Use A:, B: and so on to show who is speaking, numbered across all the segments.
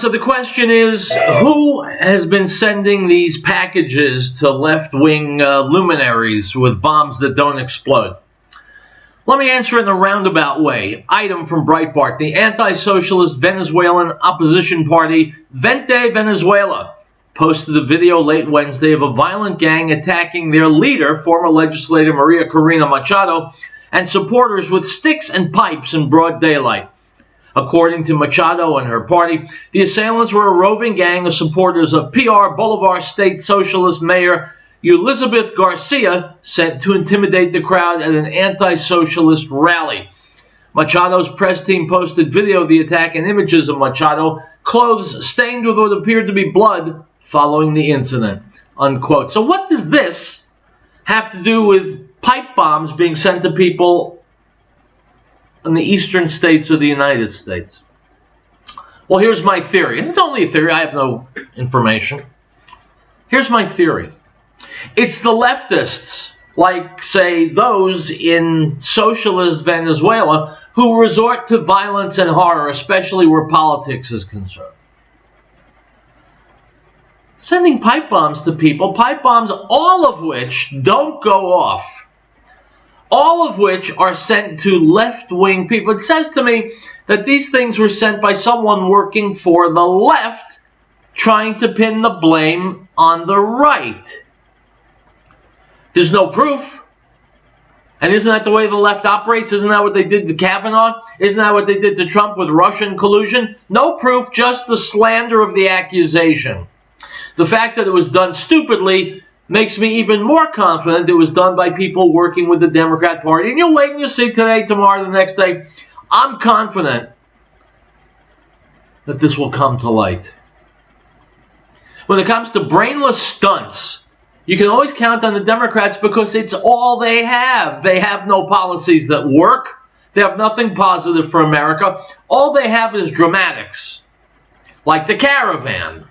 A: so the question is, who has been sending these packages to left-wing luminaries with bombs that don't explode? Let me answer it in a roundabout way. Item from Breitbart. The anti-socialist Venezuelan opposition party, Vente Venezuela, posted a video late Wednesday of a violent gang attacking their leader, former legislator Maria Corina Machado, and supporters with sticks and pipes in broad daylight. According to Machado and her party, the assailants were a roving gang of supporters of PR Bolivar State Socialist Mayor Elizabeth Garcia, sent to intimidate the crowd at an anti-socialist rally. Machado's press team posted video of the attack and images of Machado, clothes stained with what appeared to be blood following the incident, unquote. So what does this have to do with pipe bombs being sent to people in the eastern states of the United States? Well, here's my theory. And it's only a theory. I have no information. Here's my theory. It's the leftists, like, say, those in socialist Venezuela, who resort to violence and horror, especially where politics is concerned. Sending pipe bombs to people, pipe bombs, all of which don't go off, all of which are sent to left-wing people. It says to me that these things were sent by someone working for the left, trying to pin the blame on the right. There's no proof. And isn't that the way the left operates? Isn't that what they did to Kavanaugh? Isn't that what they did to Trump with Russian collusion? No proof, just the slander of the accusation. The fact that it was done stupidly makes me even more confident it was done by people working with the Democrat Party. And you'll wait and you'll see today, tomorrow, the next day. I'm confident that this will come to light. When it comes to brainless stunts, you can always count on the Democrats because it's all they have. They have no policies that work. They have nothing positive for America. All they have is dramatics, like the caravan.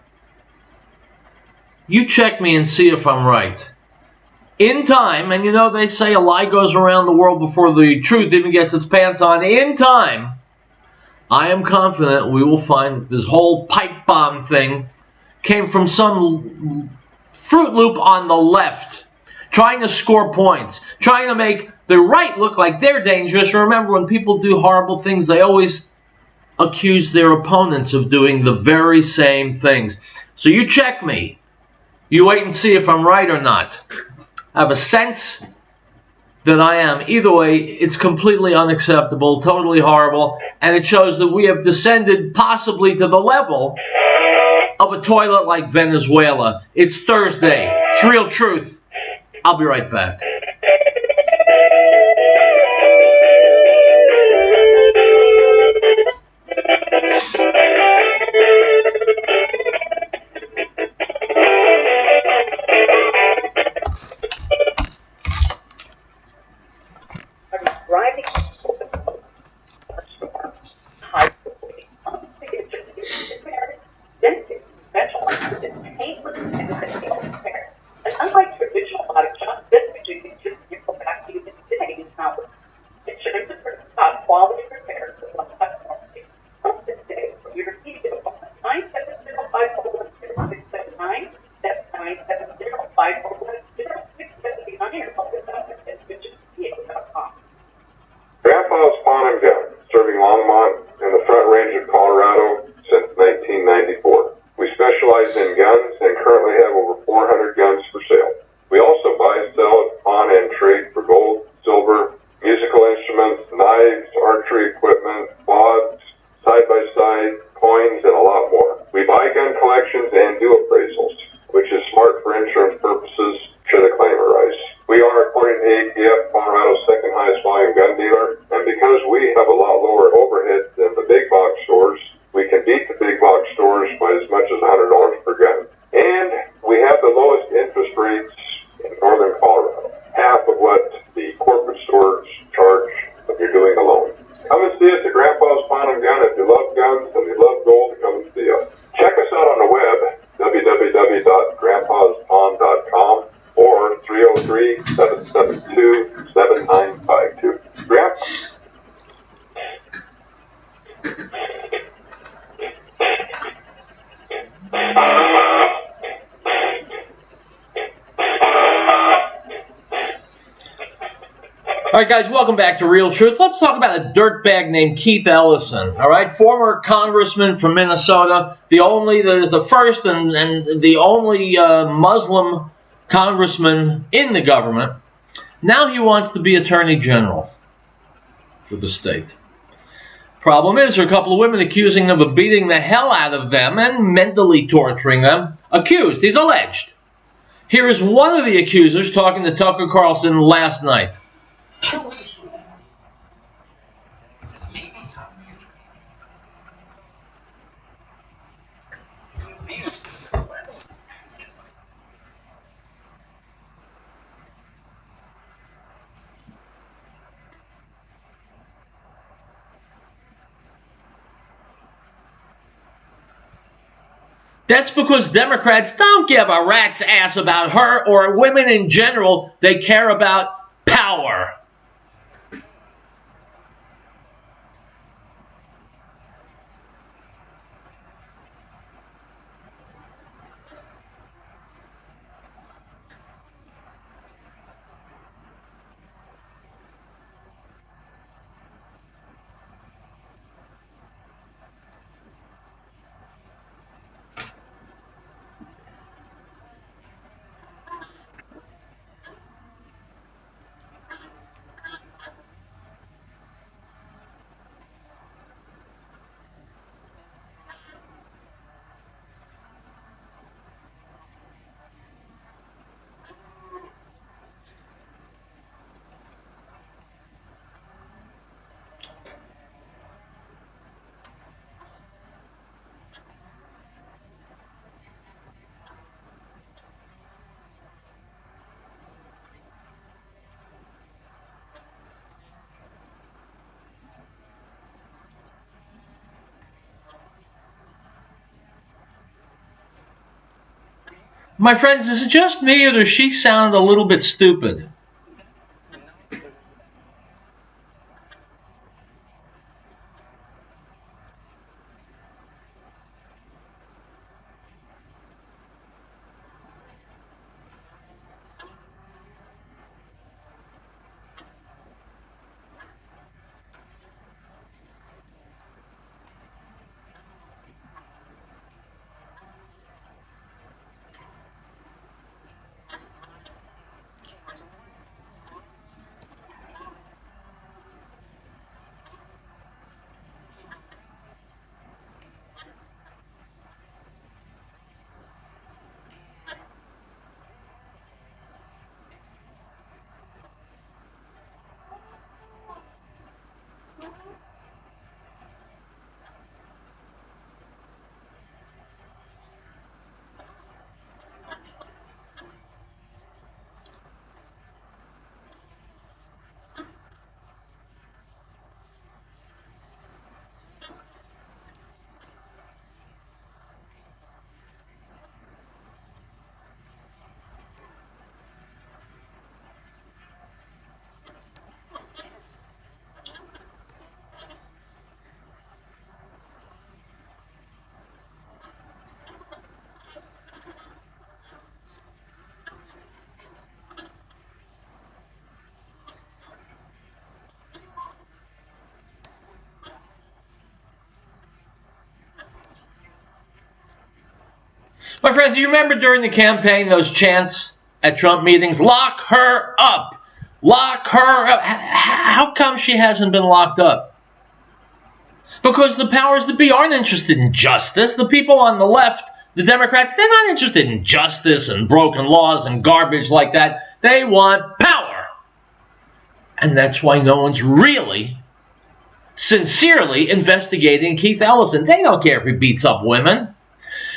A: You check me and see if I'm right. In time, and you know they say a lie goes around the world before the truth even gets its pants on. In time, I am confident we will find that this whole pipe bomb thing came from some Fruit Loop on the left, trying to score points, trying to make the right look like they're dangerous. Remember, when people do horrible things, they always accuse their opponents of doing the very same things. So you check me. You wait and see if I'm right or not. I have a sense that I am. Either way, it's completely unacceptable, totally horrible, and it shows that we have descended possibly to the level of a toilet like Venezuela. It's Thursday. It's Riell Truth. I'll be right back. All right, guys, welcome back to Riell Truth. Let's talk about a dirtbag named Keith Ellison. All right, former congressman from Minnesota, the first and the only Muslim congressman in the government. Now he wants to be attorney general for the state. Problem is, there are a couple of women accusing him of beating the hell out of them and mentally torturing them. Accused, he's alleged. Here is one of the accusers talking to Tucker Carlson last night. That's because Democrats don't give a rat's ass about her or women in general. They care about power. My friends, is it just me or does she sound a little bit stupid? My friends, do you remember during the campaign those chants at Trump meetings? Lock her up! Lock her up! How come she hasn't been locked up? Because the powers that be aren't interested in justice. The people on the left, the Democrats, they're not interested in justice and broken laws and garbage like that. They want power. And that's why no one's really sincerely investigating Keith Ellison. They don't care if he beats up women.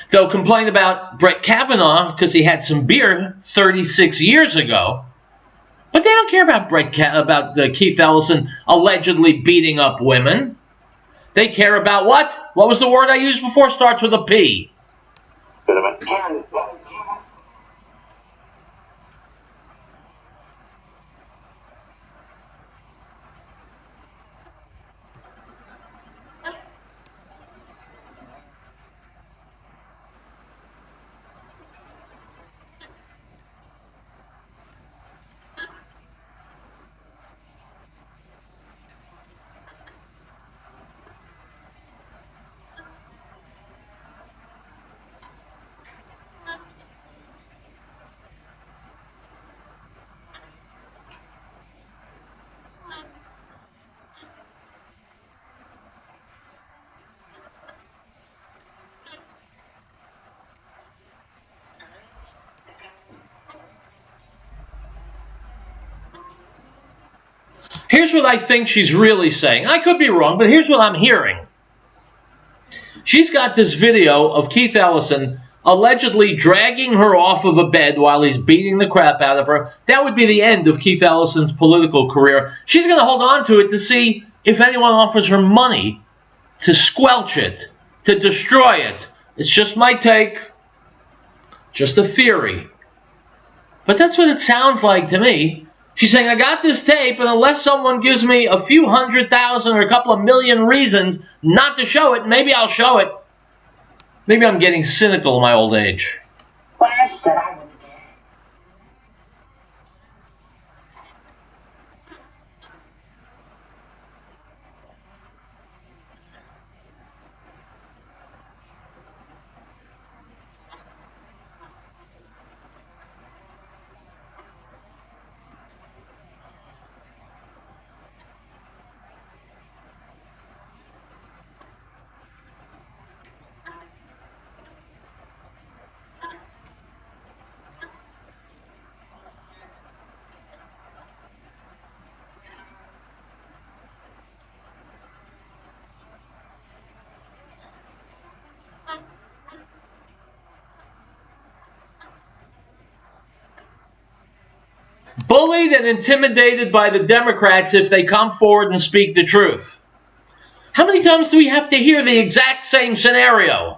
A: They'll complain about Brett Kavanaugh because he had some beer 36 years ago. But they don't care about Keith Ellison allegedly beating up women. They care about what? What was the word I used before? Starts with a P. Here's what I think she's really saying. I could be wrong, but here's what I'm hearing. She's got this video of Keith Ellison allegedly dragging her off of a bed while he's beating the crap out of her. That would be the end of Keith Ellison's political career. She's going to hold on to it to see if anyone offers her money to squelch it, to destroy it. It's just my take, just a theory. But that's what it sounds like to me. She's saying, I got this tape, and unless someone gives me a few 100,000 or a couple of million reasons not to show it, maybe I'll show it. Maybe I'm getting cynical in my old age. Bullied and intimidated by the Democrats if they come forward and speak the truth. How many times do we have to hear the exact same scenario?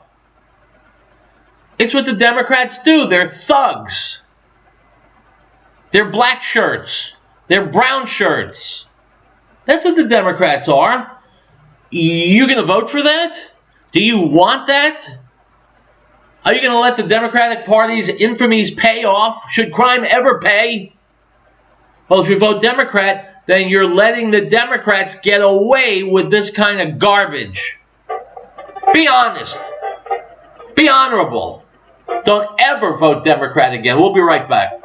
A: It's what the Democrats do. They're thugs. They're black shirts. They're brown shirts. That's what the Democrats are. You going to vote for that? Do you want that? Are you going to let the Democratic Party's infamies pay off? Should crime ever pay? Well, if you vote Democrat, then you're letting the Democrats get away with this kind of garbage. Be honest. Be honorable. Don't ever vote Democrat again. We'll be right back.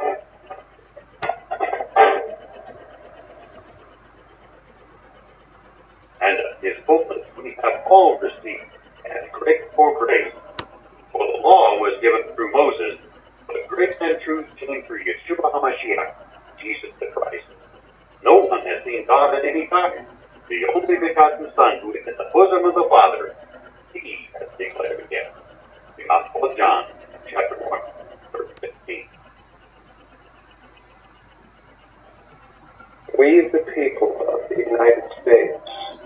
B: And his pulpit we have all received as grace for grace. For the law was given through Moses, but grace and truth came through Yeshua HaMashiach, Jesus the Christ. No one has seen God at any time. The only begotten Son, who is in the bosom of the Father, he has declared again. The Gospel of John, chapter 1, verse 15.
C: We, the people of the United States,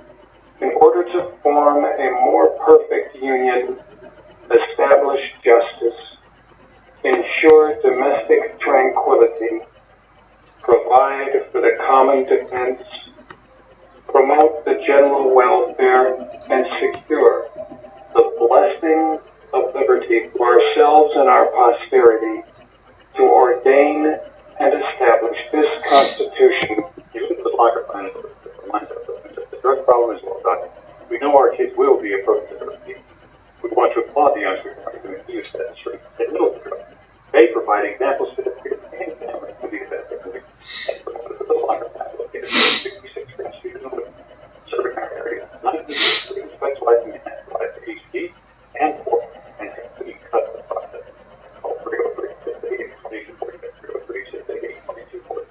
C: in order to form a more perfect union, establish justice, ensure domestic tranquility, provide for the common defense, promote the general welfare, and secure the blessing of liberty for ourselves and our posterity, to ordain and establish this Constitution.
B: You look at the locker plan reminds us that the drug problem is well done. We know our kids will be approached to drug use. We want to applaud the youngsters who use that strength and know the drug. They provide examples for the peers and families to be effective. The locker plan located 66 Green Street in the serving our area. 19 specializing in antibiotic HD and 4 and complete cut process. Call 303-688-2240, 303-688-2240.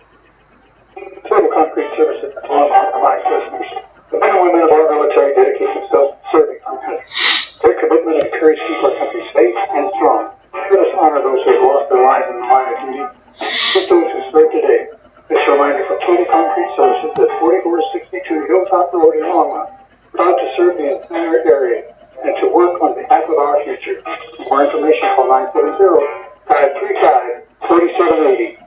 C: Total Concrete Services provides customers. The men and women of our military dedicate themselves to serving our country. Their commitment and courage keep our country safe and strong. Let us honor those who have lost their lives in the line of duty. With those who serve today. This reminder for Total Concrete Services at 4462 Hilltop Road in Longmont. Proud to serve the entire area and to work on behalf of our future. For more information, call 970-535-4780.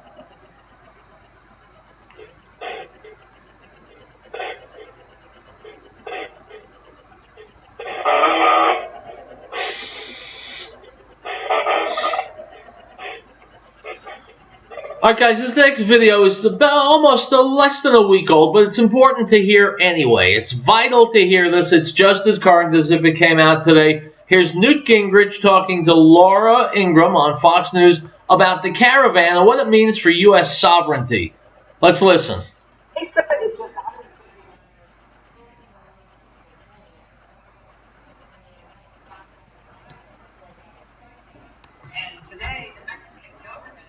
A: Alright guys, this next video is almost less than a week old, but it's important to hear anyway. It's vital to hear this. It's just as current as if it came out today. Here's Newt Gingrich talking to Laura Ingraham on Fox News about the caravan and what it means for U.S. sovereignty. Let's listen.
D: And today, the Mexican government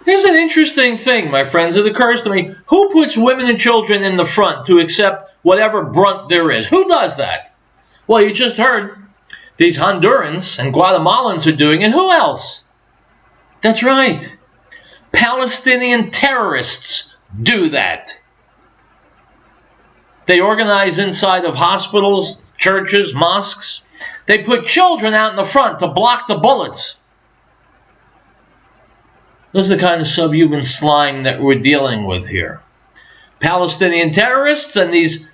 A: Here's an interesting thing, my friends. It occurs to me. Who puts women and children in the front to accept whatever brunt there is? Who does that? Well, you just heard these Hondurans and Guatemalans are doing it. Who else? That's right. Palestinian terrorists do that. They organize inside of hospitals, churches, mosques. They put children out in the front to block the bullets. This is the kind of subhuman slime that we're dealing with here. Palestinian terrorists and these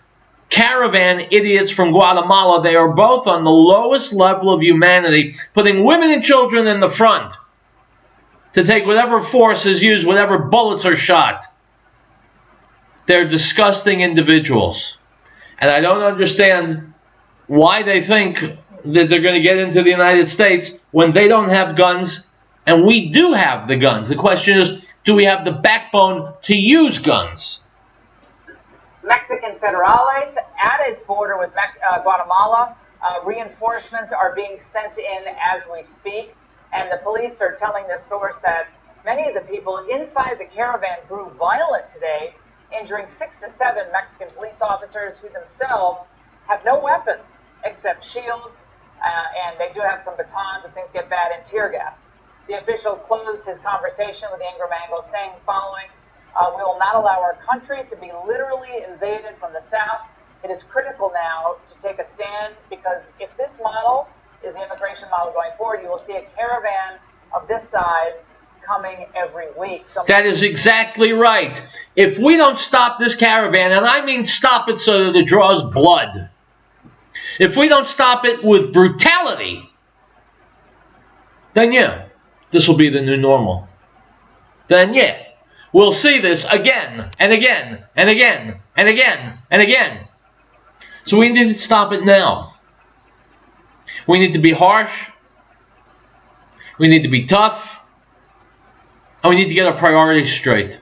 A: caravan idiots from Guatemala, they are both on the lowest level of humanity, putting women and children in the front to take whatever force is used, whatever bullets are shot. They're disgusting individuals. And I don't understand why they think that they're going to get into the United States when they don't have guns and we do have the guns. The question is, do we have the backbone to use guns?
E: Mexican federales at its border with Guatemala. Reinforcements are being sent in as we speak. And the police are telling the source that many of the people inside the caravan grew violent today, injuring 6 to 7 Mexican police officers who themselves have no weapons except shields, and they do have some batons if things get bad, and tear gas. The official closed his conversation with Ingram Angle, saying following, we will not allow our country to be literally invaded from the south. It is critical now to take a stand, because if this model is the immigration model going forward, you will see a caravan of this size coming every week. So
A: that is exactly right. If we don't stop this caravan, and I mean stop it so that it draws blood, if we don't stop it with brutality, then yeah, this will be the new normal. Then yeah, we'll see this again and again and again and again and again. So we need to stop it now. We need to be harsh. We need to be tough. And we need to get our priorities straight.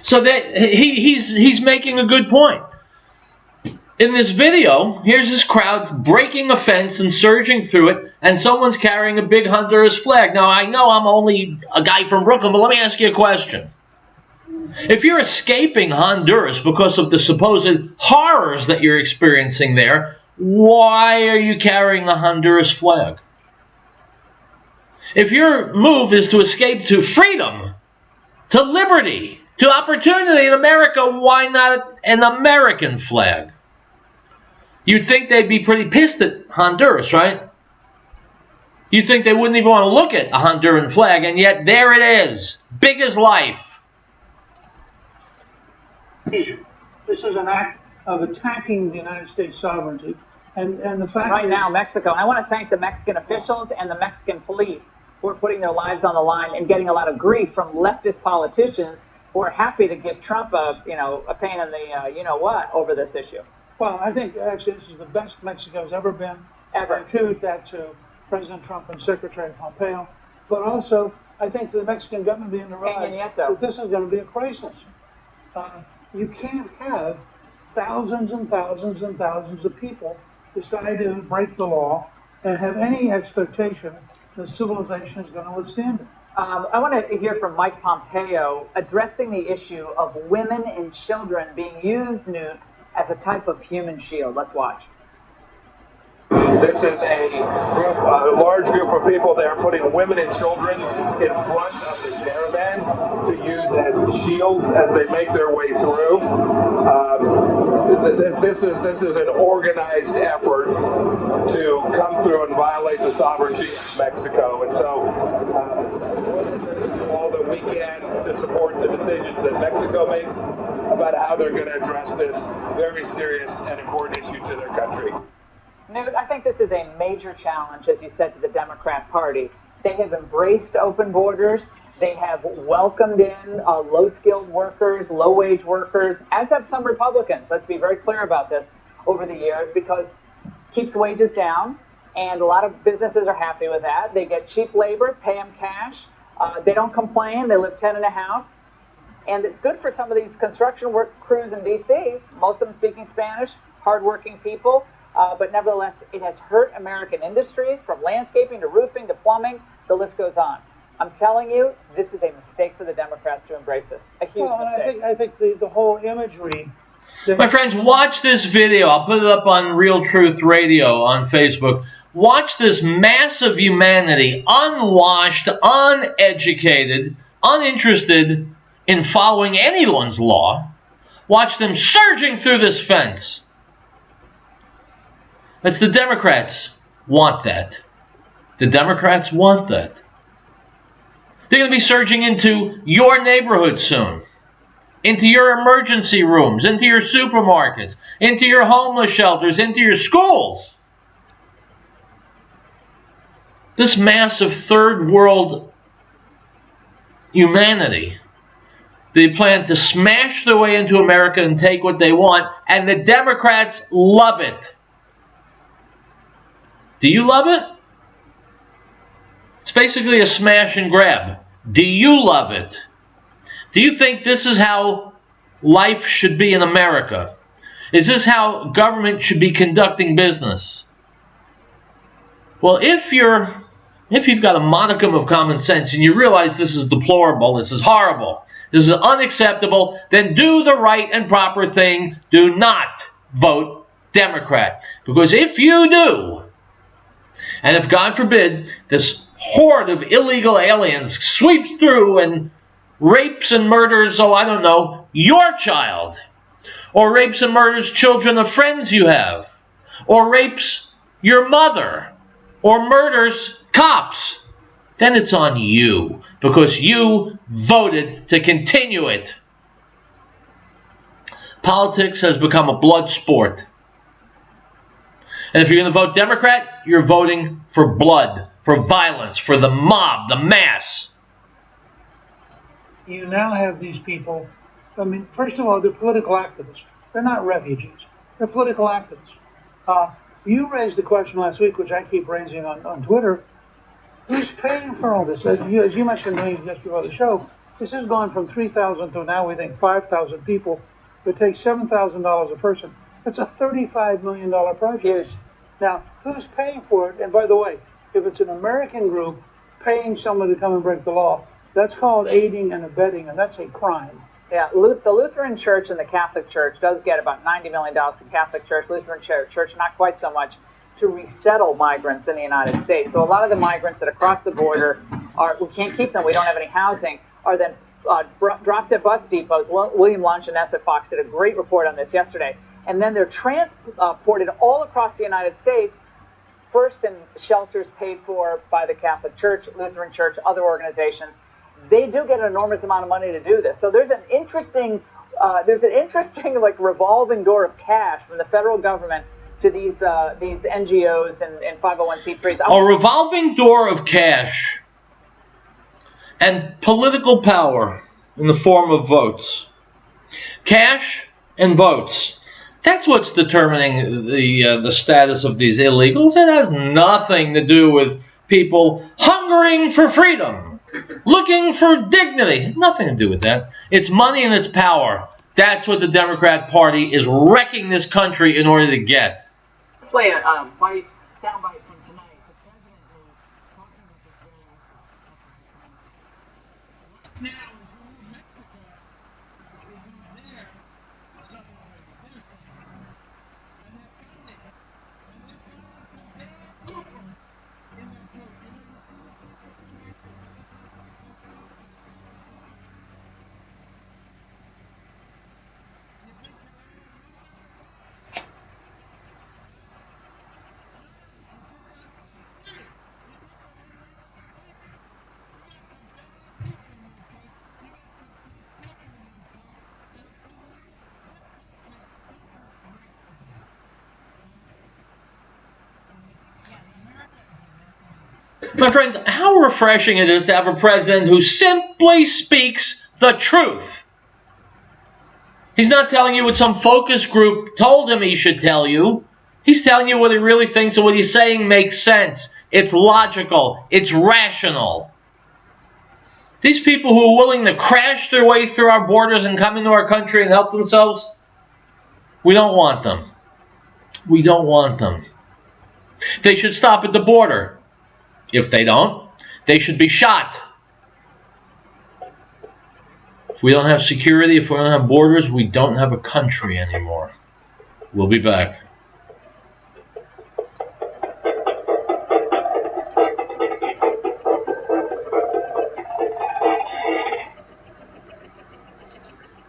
A: So that he's making a good point. In this video, here's this crowd breaking a fence and surging through it, and someone's carrying a big Honduras flag. Now, I know I'm only a guy from Brooklyn, but let me ask you a question. If you're escaping Honduras because of the supposed horrors that you're experiencing there, why are you carrying a Honduras flag? If your move is to escape to freedom, to liberty, to opportunity in America, why not an American flag? You'd think they'd be pretty pissed at Honduras, right? You'd think they wouldn't even want to look at a Honduran flag, and yet there it is, big as life.
F: This is an act of attacking the United States sovereignty, and the fact
E: right now, Mexico. I want to thank the Mexican officials and the Mexican police who are putting their lives on the line and getting a lot of grief from leftist politicians who are happy to give Trump a pain in the over this issue.
F: Well, I think actually this is the best Mexico's ever been.
E: Ever.
F: I attribute that to President Trump and Secretary Pompeo. But also, I think to the Mexican government being realized that this is going to be a crisis. You can't have thousands and thousands and thousands of people decide to break the law and have any expectation that civilization is going to withstand it.
E: I want to hear from Mike Pompeo addressing the issue of women and children being used, Newt, as a type of human shield. Let's watch.
G: This is a large group of people that are putting women and children in front of the caravan to use as shields as they make their way through. This is an organized effort to come through and violate the sovereignty of Mexico, and so all that we can to support the decisions that Mexico makes about how they're going to address this very serious and important issue to their country.
E: Newt, I think this is a major challenge, as you said, to the Democrat Party. They have embraced open borders. They have welcomed in low-skilled workers, low-wage workers, as have some Republicans. Let's be very clear about this over the years, because it keeps wages down, and a lot of businesses are happy with that. They get cheap labor, pay them cash. They don't complain. They live 10 in a house. And it's good for some of these construction work crews in D.C., most of them speaking Spanish, hardworking people. But nevertheless, it has hurt American industries, from landscaping to roofing to plumbing. The list goes on. I'm telling you, this is a mistake for the Democrats to embrace this. A huge mistake.
F: I think the whole imagery.
A: My friends, watch this video. I'll put it up on Riell Truth Radio on Facebook. Watch this mass of humanity, unwashed, uneducated, uninterested in following anyone's law. Watch them surging through this fence. That's the Democrats want that. The Democrats want that. They're going to be surging into your neighborhood soon, into your emergency rooms, into your supermarkets, into your homeless shelters, into your schools. This mass of third world humanity, they plan to smash their way into America and take what they want, and the Democrats love it. Do you love it? It's basically a smash and grab. Do you love it? Do you think this is how life should be in America? Is this how government should be conducting business? Well, if you've got a modicum of common sense and you realize this is deplorable, this is horrible, this is unacceptable, then do the right and proper thing. Do not vote Democrat. Because if you do, and if, God forbid, this horde of illegal aliens sweeps through and rapes and murders, I don't know, your child, or rapes and murders children of friends you have, or rapes your mother, or murders cops, then it's on you, because you voted to continue it. Politics has become a blood sport. And if you're going to vote Democrat, you're voting for blood, for violence, for the mob, the mass.
F: You now have these people, I mean, first of all, they're political activists. They're not refugees. They're political activists. You raised the question last week, which I keep raising on Twitter, who's paying for all this? As you mentioned to me just before the show, This has gone from 3,000 to now we think 5,000 people. It takes $7,000 a person. That's a $35 million project.
E: Huge.
F: Now, who's paying for it? And by the way, if it's an American group paying someone to come and break the law, that's called aiding and abetting, and that's a crime.
E: Yeah, the Lutheran Church and the Catholic Church does get about $90 million. The Catholic Church, Lutheran Church, not quite so much, to resettle migrants in the United States. So a lot of the migrants that cross the border we can't keep them, we don't have any housing, are then dropped at bus depots. William Lanchinesse at Fox did a great report on this yesterday. And then they're transported all across the United States, first in shelters paid for by the Catholic Church, Lutheran Church, other organizations. They do get an enormous amount of money to do this. So there's an interesting like revolving door of cash from the federal government to these NGOs and 501c3s.
A: A revolving door of cash and political power in the form of votes. Cash and votes. That's what's determining the status of these illegals. It has nothing to do with people hungering for freedom, looking for dignity. Nothing to do with that. It's money and it's power. That's what the Democrat Party is wrecking this country in order to get.
E: Play a soundbite from tonight.
F: Now,
A: My friends, how refreshing it is to have a president who simply speaks the truth. He's not telling you what some focus group told him he should tell you. He's telling you what he really thinks, and what he's saying makes sense. It's logical. It's rational. These people who are willing to crash their way through our borders and come into our country and help themselves, we don't want them. We don't want them. They should stop at the border. If they don't, they should be shot. If we don't have security, if we don't have borders, we don't have a country anymore. We'll be back.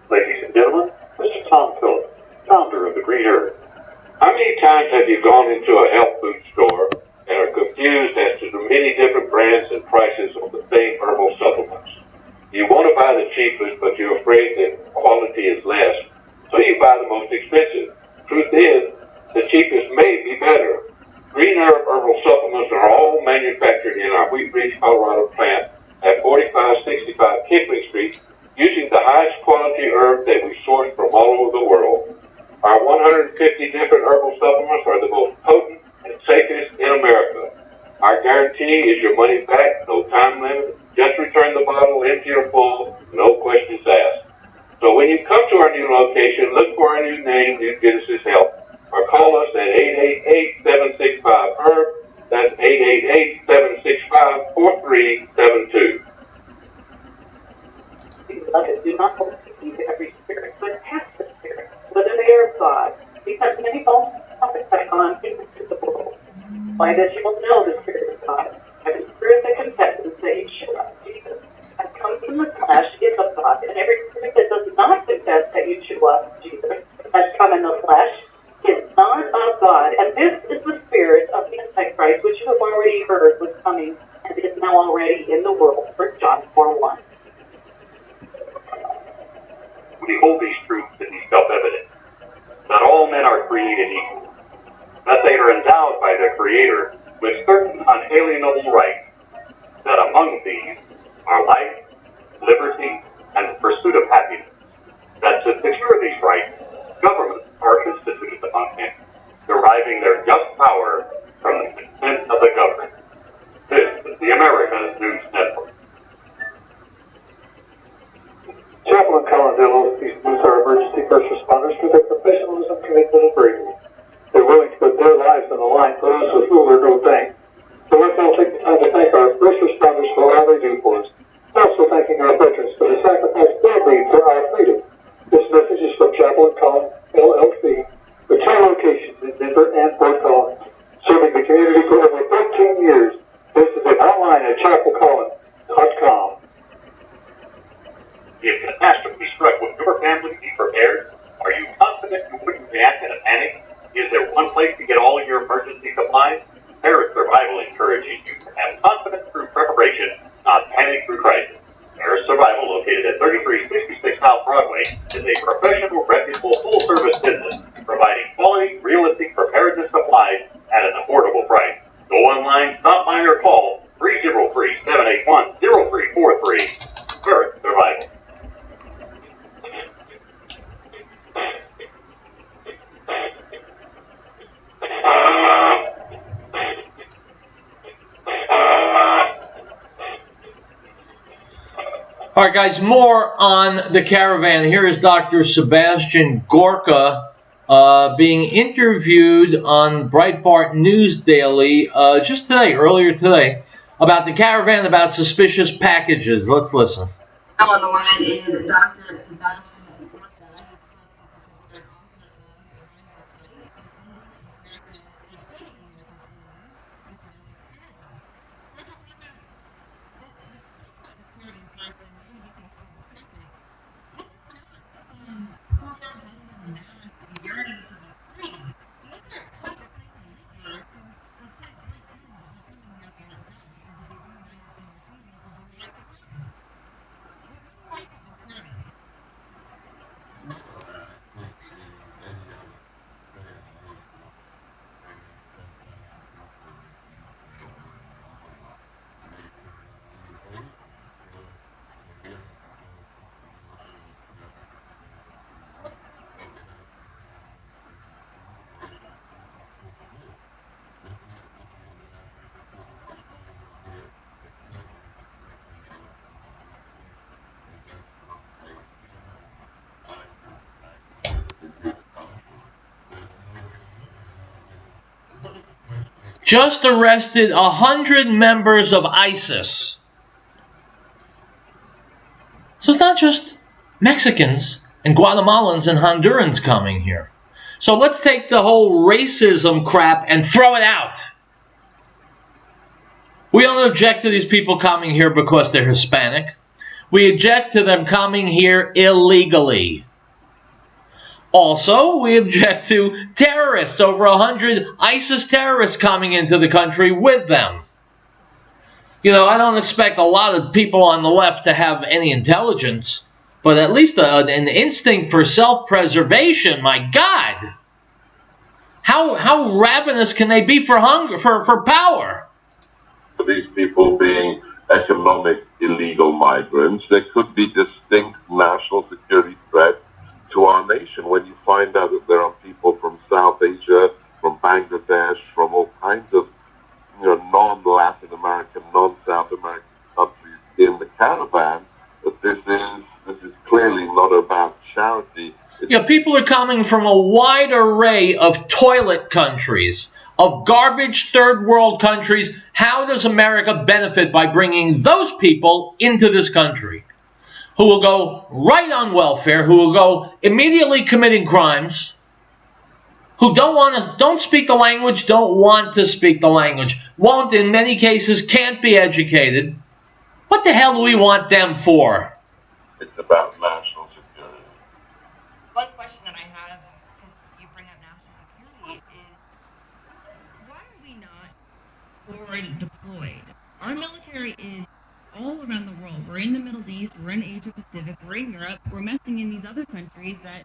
B: Ladies and gentlemen, this is Tom Phillips, founder of the Green Earth. How many times have you gone into a health food store and are confused as to the many different brands and prices of the same herbal supplements? You want to buy the cheapest, but you're afraid that quality is less, so you buy the most expensive. Truth is, the cheapest may be better. Green Herb herbal supplements are all manufactured in our Wheat Ridge, Colorado plant at 4565 Kipling Street, using the highest quality herb that we source from all over the world. Our 150 different herbal supplements are the most potent and safest in America. Our guarantee is your money back, no time limit. Just return the bottle empty or full, no questions asked. So when you come to our new location, look for our new name, New Genesis Health, or call us at 888-765-HERB. That's 888-765-4372.
H: Do not believe every spirit, but test the spirit, whether they are of God, because many false prophets have gone into the world. By this you will know the Spirit of God, and the Spirit that confesses that Yeshua, Jesus, has come from the flesh is of God, and every spirit that does not confess that Yeshua, Jesus, has come in the flesh is not of God. And this is the spirit of the Antichrist, which you have already heard was coming, and is now already in the world. 1 John 4:1.
B: We hold these truths to be self-evident. Not all men are created equal, that they are endowed by their Creator with certain unalienable rights, that among these are life, liberty, and the pursuit of happiness. That to secure these rights, governments are instituted among men, deriving their just power from the consent of the governed. This is the American News Network. hotline or call 303-781-0343. Spirit Survival.
A: All right, guys, more on the caravan. Here is Dr. Sebastian Gorka being interviewed on Breitbart News Daily just today, earlier today, about the caravan, about suspicious packages. Let's listen.
I: Now on the line is Dr. Sebastian Gorka.
A: Just arrested 100 members of ISIS. So it's not just Mexicans and Guatemalans and Hondurans coming here. So let's take the whole racism crap and throw it out. We don't object to these people coming here because they're Hispanic. We object to them coming here illegally. Also, we object to terrorists, over 100 ISIS terrorists coming into the country with them. You know, I don't expect a lot of people on the left to have any intelligence, but at least an instinct for self-preservation. My God! How ravenous can they be for hunger, for power?
J: These people being economic illegal migrants, there could be distinct national security threats to our nation when you find out that there are people from South Asia, from Bangladesh, from all kinds of non-Latin American, non-South American countries in the caravan. But this is clearly not about charity.
A: People are coming from a wide array of toilet countries, of garbage third world countries. How does America benefit by bringing those people into this country? Who will go right on welfare, who will go immediately committing crimes, who don't speak the language, don't want to speak the language, won't, in many cases, can't be educated. What the hell do we want them for?
J: It's about national security.
I: One question that I have, because you bring up national security, is why are we not forward deployed? Our military is all around the world. We're in the Middle East, we're in Asia Pacific, we're in Europe, we're messing in these other countries that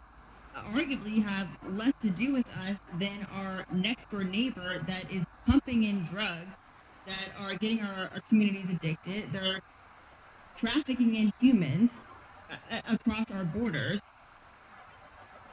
I: arguably have less to do with us than our next door neighbor that is pumping in drugs that are getting our communities addicted. They're trafficking in humans across our borders,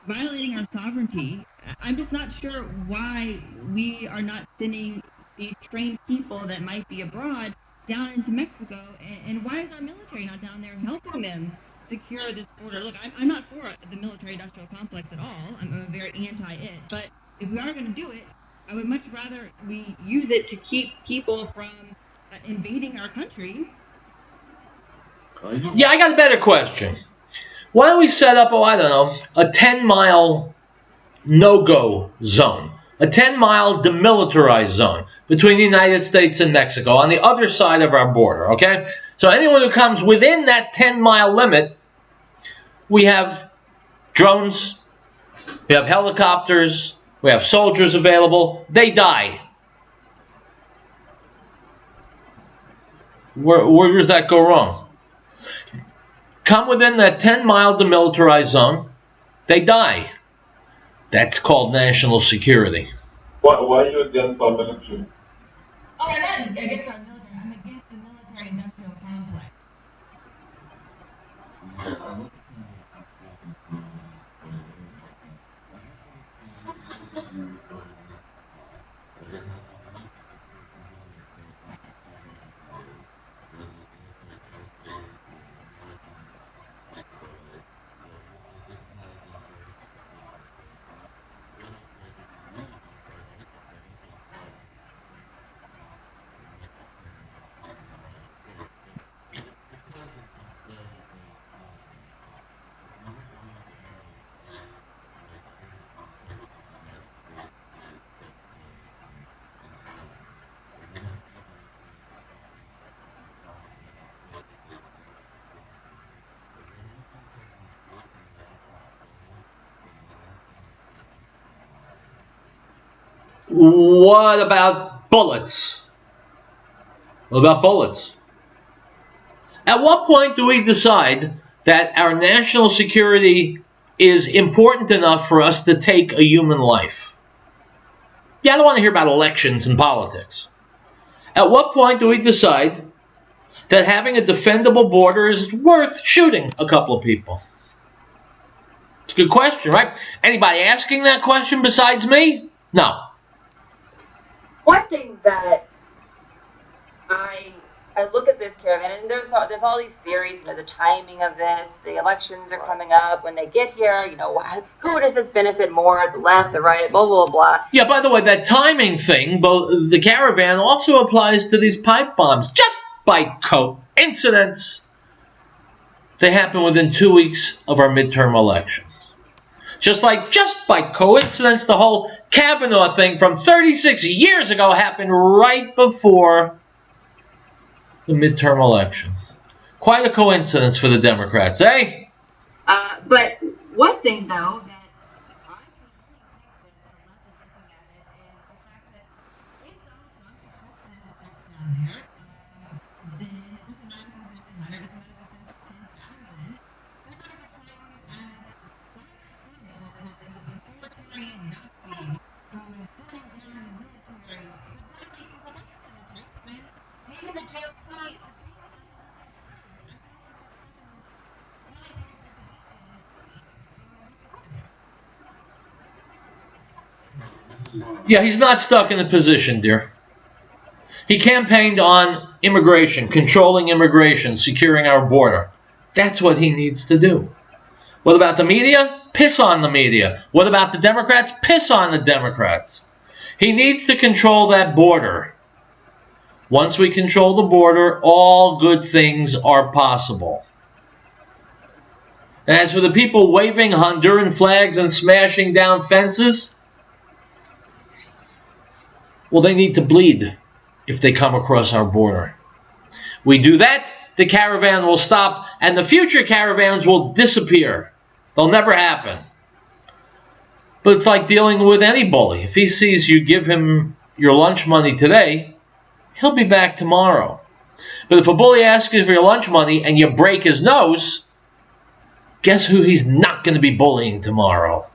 I: violating our sovereignty. I'm just not sure why we are not sending these trained people that might be abroad down into Mexico, and why is our military not down there helping them secure this border? Look, I'm not for the military-industrial complex at all. I'm very anti-it. But if we are going to do it, I would much rather we use it to keep people from invading our country.
A: Yeah, I got a better question. Why don't we set up, a 10-mile no-go zone, a 10-mile demilitarized zone between the United States and Mexico on the other side of our border, okay? So anyone who comes within that 10-mile limit, we have drones, we have helicopters, we have soldiers available. They die. Where does that go wrong? Come within that 10-mile demilitarized zone, they die. That's called national security.
J: Why are you against our military?
I: Oh, I'm not against our military. I'm against the military-industrial complex.
A: What about bullets? What about bullets? At what point do we decide that our national security is important enough for us to take a human life? Yeah, I don't want to hear about elections and politics. At what point do we decide that having a defendable border is worth shooting a couple of people? It's a good question, right? Anybody asking that question besides me? No.
K: One thing that I look at this caravan, and there's all these theories, the timing of this, the elections are coming up, when they get here, who does this benefit more, the left, the right, blah, blah, blah.
A: Yeah, by the way, that timing thing, the caravan also applies to these pipe bombs. Just by coincidence, they happen within 2 weeks of our midterm elections. Just by coincidence, the whole Kavanaugh thing from 36 years ago happened right before the midterm elections. Quite a coincidence for the Democrats, eh?
K: But one thing, though, that I can only think that the left is looking at it is the fact that if Donald Trump is such an attack down there, then it doesn't matter if he sends 100, it doesn't matter if he sends 10,000. They're not going to try and Donald Trump, the authoritarian Nazi who is burning down the military. But then, if the left is an attack, then maybe the GOP.
A: Yeah, he's not stuck in a position, dear. He campaigned on immigration, controlling immigration, securing our border. That's what he needs to do. What about the media? Piss on the media. What about the Democrats? Piss on the Democrats. He needs to control that border. Once we control the border, all good things are possible. And as for the people waving Honduran flags and smashing down fences, well, they need to bleed if they come across our border. We do that, the caravan will stop, and the future caravans will disappear. They'll never happen. But it's like dealing with any bully. If he sees you give him your lunch money today, he'll be back tomorrow. But if a bully asks you for your lunch money and you break his nose, guess who he's not going to be bullying tomorrow?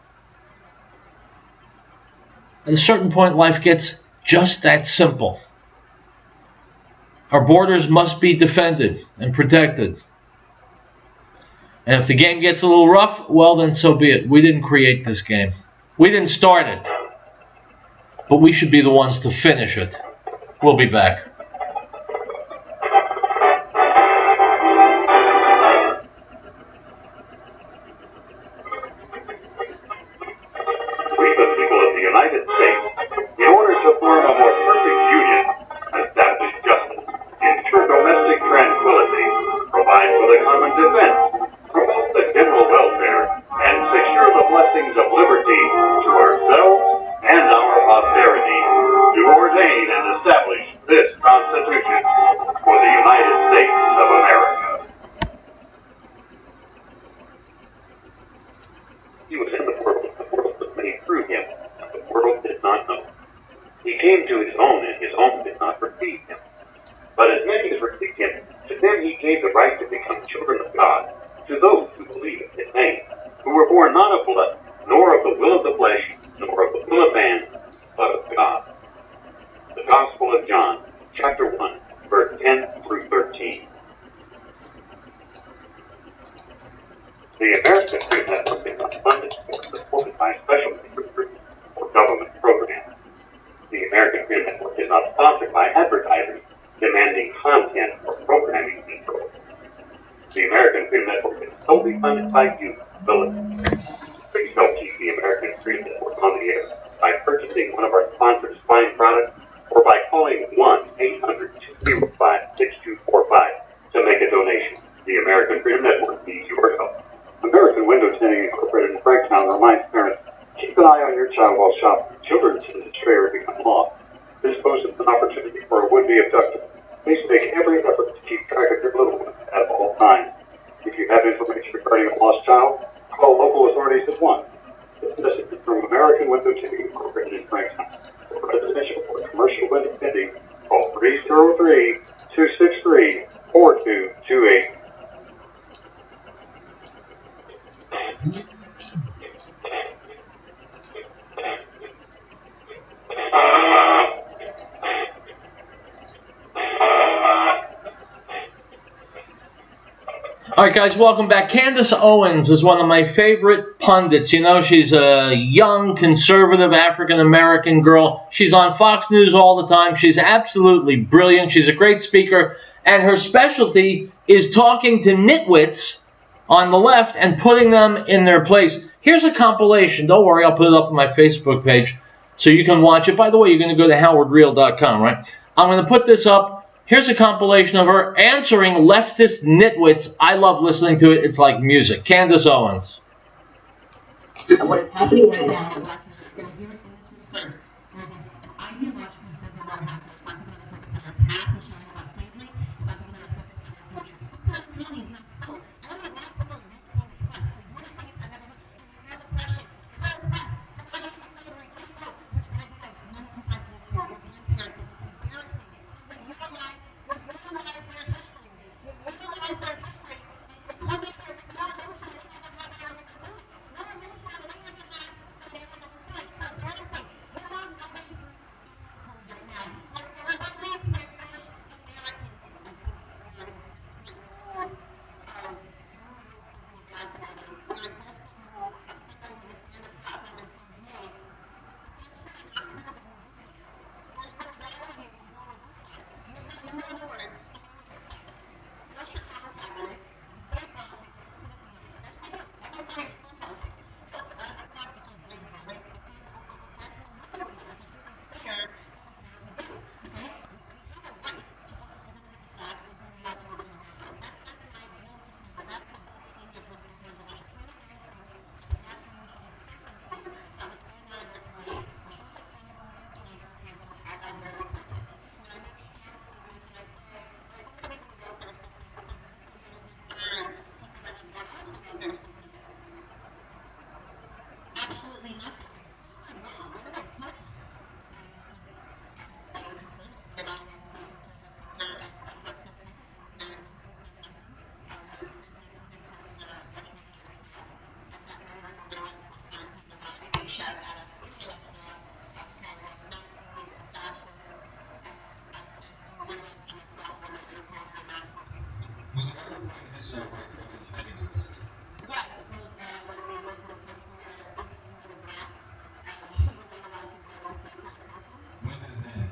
A: At a certain point, life gets just that simple. Our borders must be defended and protected. And if the game gets a little rough, well, then so be it. We didn't create this game. We didn't start it. But we should be the ones to finish it. We'll be back.
B: We, the people of the United States, in order to form a more perfect union, establish justice, ensure domestic tranquility, provide for the common defense, promote the general welfare, and secure the blessings of liberty to ourselves and our posterity, do ordain and establish this Constitution for the United States of America. He was in the world was made through him, and the world did not know. He came to his own, and his own did not receive him. But as many as received him, to them he gave the right to become children of God, to those who believe in his name, who were born not of blood, nor of the will of the flesh, nor of the will of man, but of God. The Gospel of John, 10 through 13. The American Freedom Network is not funded or supported by special interest groups or government programs. The American Freedom Network is not sponsored by advertisers demanding content or programming control. The American Freedom Network is solely funded by you, the listeners. Please help keep the American Freedom Network on the air by purchasing one of our sponsors' fine products or by calling 1-800-205-6245 to make a donation. The American Freedom Network needs your help. American Window Tinting Incorporated in Franktown reminds parents, keep an eye on your child while shopping. Children's industry or become lost. This poses an opportunity for a would-be abductor. Please make every effort to keep track of your little ones at all times. If you have information regarding a lost child, call local authorities at once. This message is from American Window Tinting Incorporated in Franktown. For residential or commercial window tinting, call 303-263-4228.
A: All right, guys, welcome back. Candace Owens is one of my favorite pundits. You know, she's a young, conservative African-American girl. She's on Fox News all the time. She's absolutely brilliant. She's a great speaker. And her specialty is talking to nitwits on the left and putting them in their place. Here's a compilation. Don't worry, I'll put it up on my Facebook page so you can watch it. By the way, you're going to go to howardriel.com, right? I'm going to put this up. Here's a compilation of her answering leftist nitwits. I love listening to it. It's like music. Candace Owens.
K: What is happening right now, you're going to hear it in this room first. There's this ideological civil war happening. Black people that are focused on their past and showing about slavery. Black people that are focused on their future. Cook County is not cool. I don't know black people are not being oppressed. So you're saying I've never heard you're not oppression. You're not oppressed. You're not used to slavery. No. Which, by the way, none of you guys live here. Your grandparents did. It's embarrassing. You utilize their history. You utilize their history and come in here with no notion that you have ever been doing. No notion that any of you have been able to do. You're embarrassing. You're not knowing right now. You're an ugly, privileged American. Absolutely nothing.
L: Was there ever a point in history where it could even exist?
K: Yes.
L: When did it end?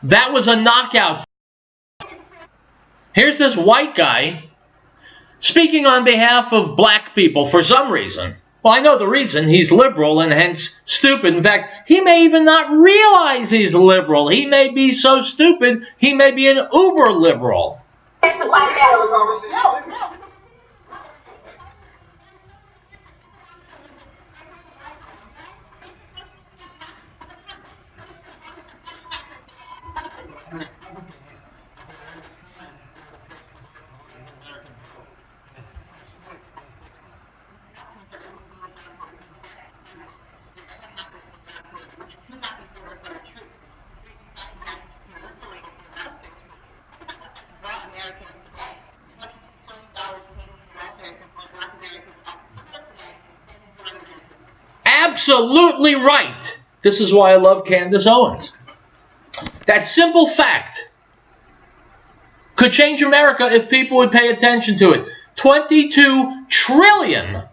A: That was a knockout. Here's this white guy speaking on behalf of black people for some reason. Well, I know the reason. He's liberal and hence stupid. In fact, he may even not realize he's liberal. He may be so stupid, he may be an uber liberal.
M: It's the black man. No.
A: Absolutely right. This is why I love Candace Owens. That simple fact could change America if people would pay attention to it. $22 trillion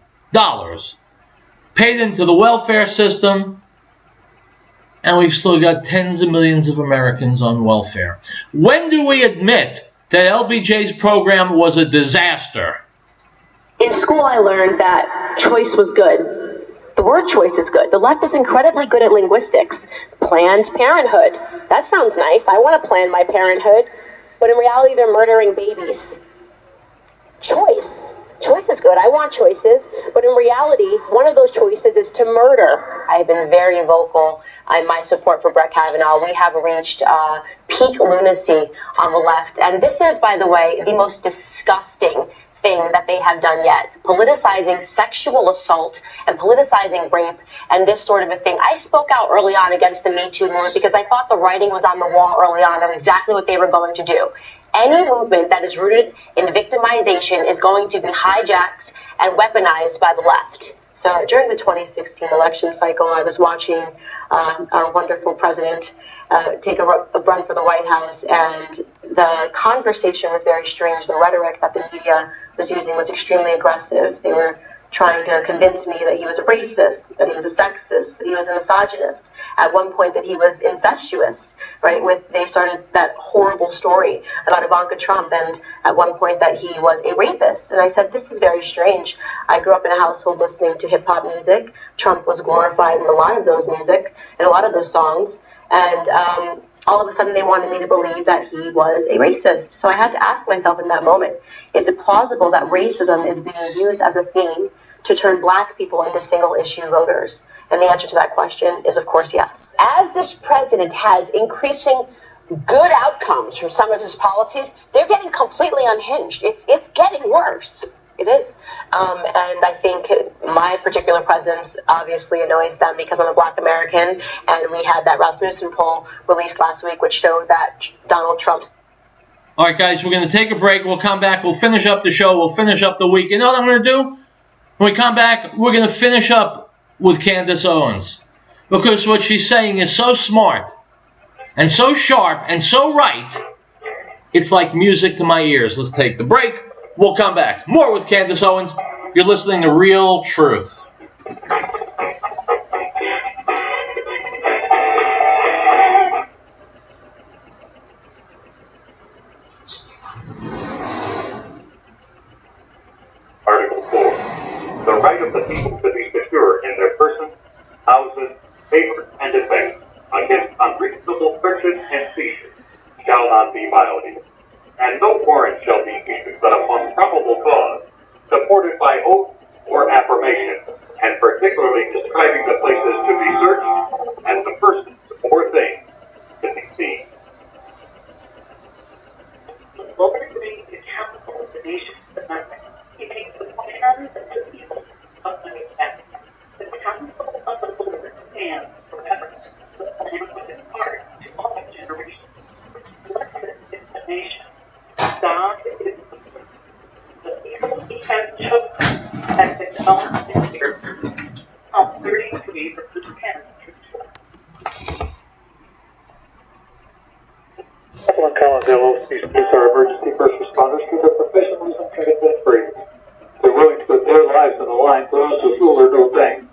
A: paid into the welfare system, and we've still got tens of millions of Americans on welfare. When do we admit that LBJ's program was a disaster?
M: In school, I learned that choice was good. The word choice is good. The left is incredibly good at linguistics. Planned Parenthood. That sounds nice. I want to plan my parenthood. But in reality, they're murdering babies. Choice. Choice is good. I want choices. But in reality, one of those choices is to murder. I've been very vocal in my support for Brett Kavanaugh. We have reached peak lunacy on the left. And this is, by the way, the most disgusting thing that they have done yet. Politicizing sexual assault and politicizing rape and this sort of a thing. I spoke out early on against the Me Too movement because I thought the writing was on the wall early on of exactly what they were going to do. Any movement that is rooted in victimization is going to be hijacked and weaponized by the left. So during the 2016 election cycle, I was watching our wonderful president take a run for the White House, and the conversation was very strange. The rhetoric that the media was using was extremely aggressive. They were trying to convince me that he was a racist, that he was a sexist, that he was a misogynist. At one point that he was incestuous, right? They started that horrible story about Ivanka Trump, and at one point that he was a rapist. And I said, this is very strange. I grew up in a household listening to hip hop music. Trump was glorified in a lot of those music, and a lot of those songs. And all of a sudden they wanted me to believe that he was a racist. So I had to ask myself in that moment, is it plausible that racism is being used as a theme to turn black people into single issue voters? And the answer to that question is, of course, yes. As this president has increasing good outcomes from some of his policies, they're getting completely unhinged. It's getting worse. It is. And I think my particular presence obviously annoys them because I'm a black American, and we had that Rasmussen poll released last week which showed that Donald Trump's...
A: All right, guys, we're going to take a break. We'll come back. We'll finish up the show. We'll finish up the week. You know what I'm going to do? When we come back, we're going to finish up with Candace Owens, because what she's saying is so smart and so sharp and so right, it's like music to my ears. Let's take the break. We'll come back. More with Candace Owens. You're listening to Riell Truth.
B: Article 4. The right of the people to be secure in their persons, houses, papers, and effects against unreasonable friction and seizure shall not be violated, and no warrant shall be issued but upon probable cause, supported by oath or affirmation, and particularly describing the places to be searched and the persons or things to be seen.
H: The Lord remains accountable to the nation's amendment. He makes the plans and the people of understanding. The counsel of the Lord stands forever. The plan of his heart to all generations. Blessed is the nation. God is the people he has chosen as his own spirit. Psalm 33 verses 10 through 12.
C: Councilman Collins, LLC, police are emergency first responders through their professionalism, commitment, and freedom. They're willing to put their lives on the line for those who feel they're no thing.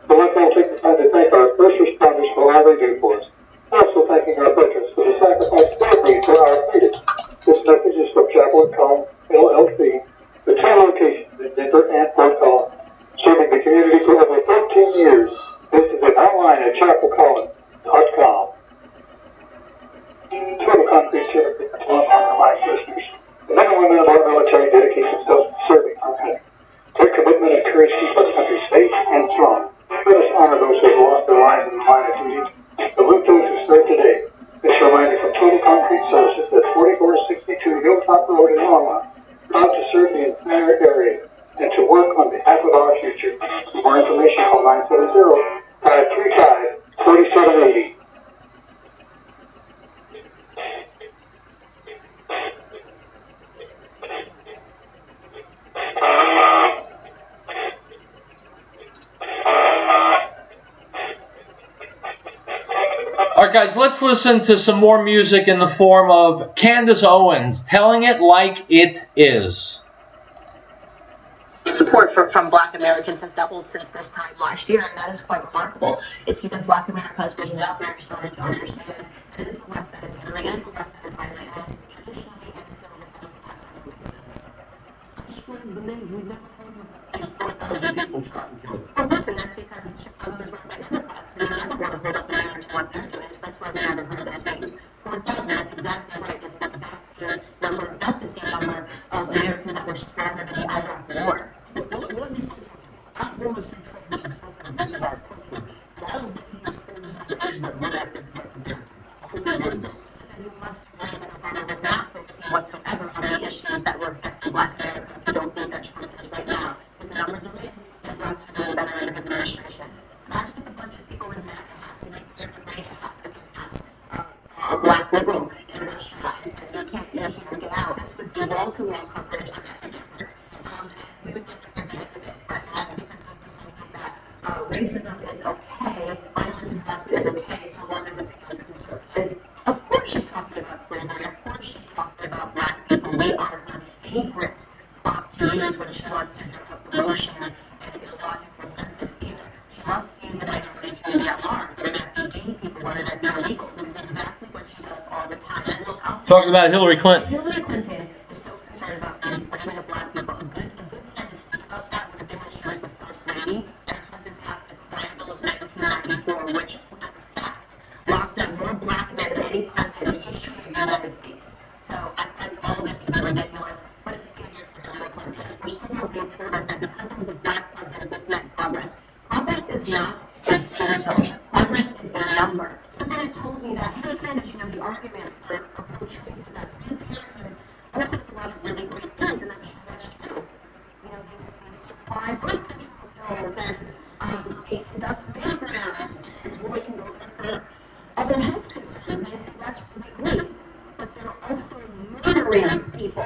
C: So let's all take the time to thank our first responders for all they do for us. We're also thanking our veterans for the sacrifice years. This is an outline at chapelcollin.com. Total concrete service to my listeners. The men and women of our military dedicate themselves to serving our country. Their commitment and courage keep our country safe and strong. Let us honor those who have lost their lives in the line of duty. Salute those who serve today. This reminder from Total Concrete Services at 4462 Hilltop Road in Longmont. Proud to serve the entire area and to work on behalf of our future. For more information, call 970-535-4780.
A: All right, guys, let's listen to some more music in the form of Candace Owens, Telling It Like It Is.
M: Support from Black Americans has doubled since this time last year, and that is quite remarkable. It's because Black America has waking up and are starting to understand that it is the left that is entering, it is the left that is violent, and it's traditionally and still the Democrats that do exist. The names we've never heard of 4,000 people shot and killed. Well, listen, that's because Chicago is run by Democrats, and you never want to hold up the mirror to what they're doing. That's why we haven't heard those names. 4,000, that's exactly right. It's the exact same number, about the same number of Americans that were slaughtered in the Iraq War. Let me say something. I want to say something successful. This is our country. But I don't think he is famous for the issues that really affect Black Americans. I hope you really don't. You must remember that Obama was not focusing whatsoever on the issues that were affecting Black America. If you don't think that Trump is right now, his numbers are in, and Black's are doing better under his administration. Imagine if a bunch of people in MAGA hats and if they're great hats a Black liberal in a restaurant and said, you can't be here, get out. This would be wall-to-wall coverage on that network. We would never forget it, but that's because of the same thing that racism is okay, violence and harassment is okay, so long as it's against conservatives. Of course she's talking about slavery, of course she's talking about Black people. We are her favorite to use when she wants to give up emotion and illogical sense of fear. She loves to use the minority community at large, whether that be gay people, whether that be illegals. This is exactly what she does all the time. And look,
A: talking about Hillary Clinton.
M: Hillary Clinton is so concerned about the enslavement of Black people. A good time to speak up that would have been when she was the First Lady and her husband passed the Crime Bill of 1994, which, as a fact, locked up more Black men than any president in history of the United States. So I find all this to be ridiculous, but it's scary for Hillary Clinton. For so long, they told us that because there was a Black president, this meant progress. Progress is not a symptom. Progress is a number. Somebody told me that, hey, Candace, the argument for pro-choice is that Planned Parenthood also has a lot of really great things, and I'm sure that's true. These supply birth control pills, and it conducts mammograms, and women can go there for other health concerns, and I think that's really great. But they're also murdering people.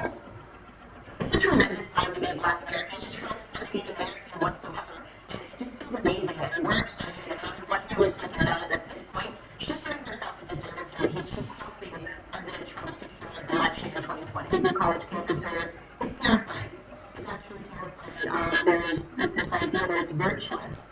M: It's a tremendous time to be a Black American. It's a tremendous time to be an American whatsoever. And it just feels amazing that we're excited about what Hillary Clinton does at this point. She's just doing herself a disservice, and he's just helping President Trump secure his election in 2020. The college campus fairs, it's terrifying. It's actually terrifying. There's this idea that it's virtuous.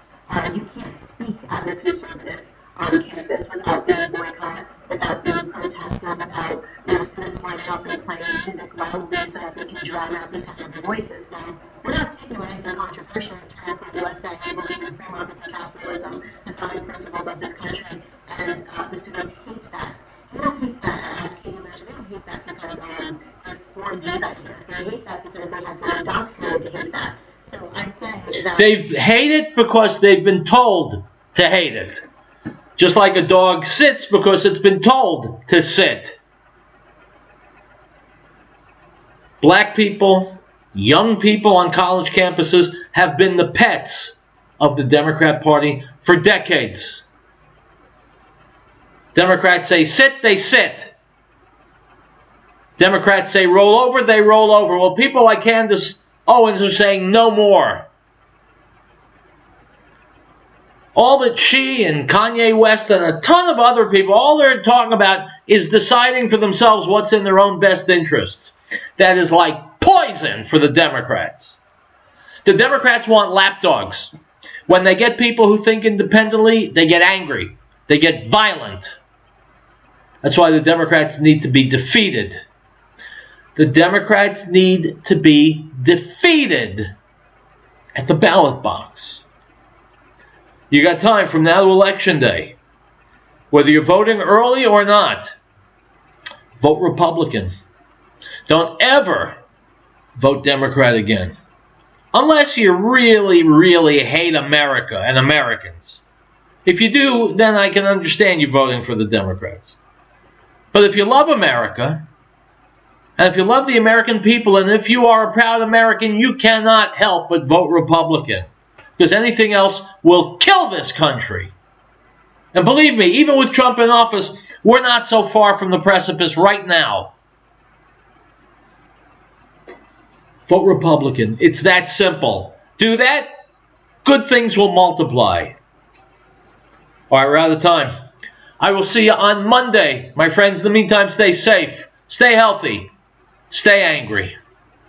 M: You can't speak as a conservative on campus without being boycotted, without being protested, without students lining up and playing music loudly so that they can drown out the sound of their voices. Now, we're not speaking about anything controversial in terms of the USA. We believe in free markets and capitalism, the founding principles of this country, and the students hate that. They don't hate that, as Katie mentioned, they don't hate that because they formed these ideas. They hate that because they have been indoctrinated to hate that. So I say that
A: They hate it because they've been told to hate it. Just like a dog sits because it's been told to sit. Black people, young people on college campuses have been the pets of the Democrat Party for decades. Democrats say sit, they sit. Democrats say roll over, they roll over. Well, people like Candace Owens are saying no more. All that she and Kanye West and a ton of other people, all they're talking about is deciding for themselves what's in their own best interests. That is like poison for the Democrats. The Democrats want lapdogs. When they get people who think independently, they get angry. They get violent. That's why the Democrats need to be defeated. The Democrats need to be defeated at the ballot box. You got time from now to Election Day. Whether you're voting early or not, vote Republican. Don't ever vote Democrat again. Unless you really, really hate America and Americans. If you do, then I can understand you voting for the Democrats. But if you love America, and if you love the American people, and if you are a proud American, you cannot help but vote Republican. Because anything else will kill this country. And believe me, even with Trump in office, we're not so far from the precipice right now. Vote Republican. It's that simple. Do that, good things will multiply. All right, we're out of time. I will see you on Monday. My friends, in the meantime, stay safe, stay healthy, stay angry.